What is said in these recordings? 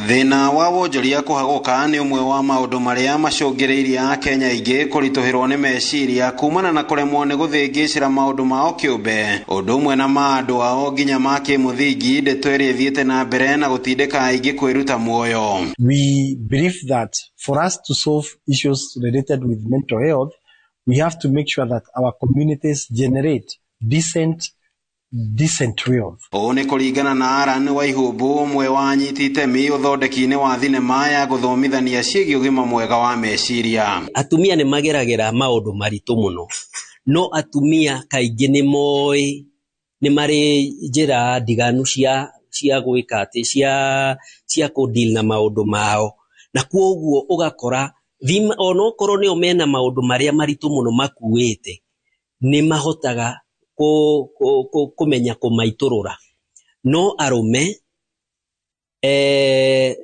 Thina wa wonjoria kuhaguka ni umwe wa maundu maria macungiriirie a Kenya ingi kurituhirwo ni meciria kumana na kuremwo ni guthingicira maundu mao kiumbe undu umwe na maandu ao nginya ma kimuthingi ndeto iria ithiite na mbere na gutindika aingi kwiruta muoyo. We believe that for us to solve issues related with mental health, we have to make sure that our communities generate decent wealth. Ni kuringana na Aran Waihumbu umwe wa anyiti itemi uthondeki-ini wa thinema ya guthomithania ciĩgiĩ ũgima mwega wa meciria. Atumia ni mageragĩra maũndũ maritũ muno, no atumia kaingĩ ni moĩ ni marĩ njĩra ndiganu cia gwĩka atĩ cia kũdeal na maũndũ mao, na kwoguo ũgakora ona okorwo nĩo mena maũndũ marĩa maritũ muno makuĩte ni mahotaga kumenya kumaiturura, no arume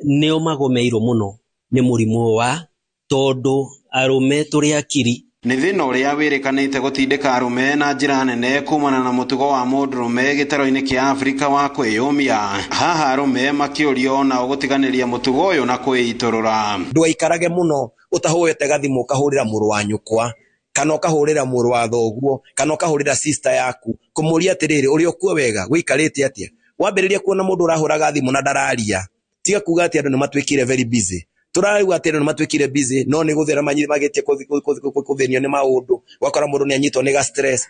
nio magomeirwo muno ni murimu wa tondu arume turi akiri. Ni thina uria wirikanite gutindika arume na njira nene kumana na mutugo wa mundurume gitaro-ini kia Afrika wa kwiyumia. Haha arume makiurio na gutiganiria mutugo uyu na kwiiturura. Ndwaikarage muno utahuete gathimu kahurira muru wa nyukwa kana ukahurira muru wa thoguo kana ukahurira sister yaku kumuria atiriri uri okuo wega wikarite atia. Wambiriria kuona mundu urahuraga thimu na ndararia tiga kuga ati andu ni matwikire very busy. Turariwa ati andu ni matwikire busy no ni guthera manyiri magetie kuthenio ni maundu wakora mundu ni anyitwo ni ga stress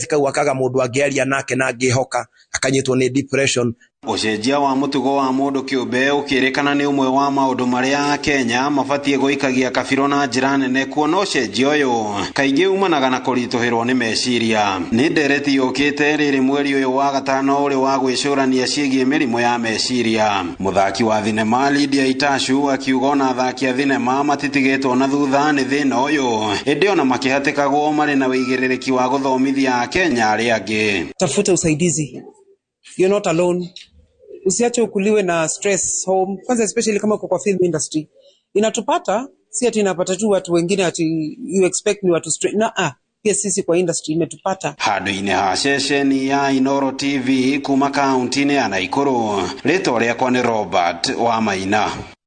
kau akaga mundu angiaria nake na angihoka akanyitwo ni depression. Ucenjia wa mutugo wa mundu kiumbe ukirikana ni umwe wa maundu maria Kenya mabatie guikagia kabiro na njira nene kuona ucenjia uyu kaingi umanaga na kurituhirwo ni meciria. Ni ndereti yukite riri mweri uyu wa gatano uri wa gwicurania ciĩgiĩ mĩrimũ ya meciria. Muthaki wa thinema Lydia Itashu akiuga ona athaki a thinema matitigĩtwo na thutha ni thina uyu ĩndĩ ona makihatikagwo marĩ na wĩigĩrĩrĩki wa guthomithia Kenya arĩa angĩ. Tafuta usaidizi. You're not alone. Usiache ukuliwe na stress home, kwanza especially kama uko kwa film industry. Inatupata, si ati inapata tu watu wengine ati you expect ni watu straight. Pia sisi kwa industry imetupata. Handũ-inĩ ha ceceni ya Inooro TV kuma kaunti-inĩ ya Naikuru, rĩtwa rĩakwa nĩ Robert Wamaina.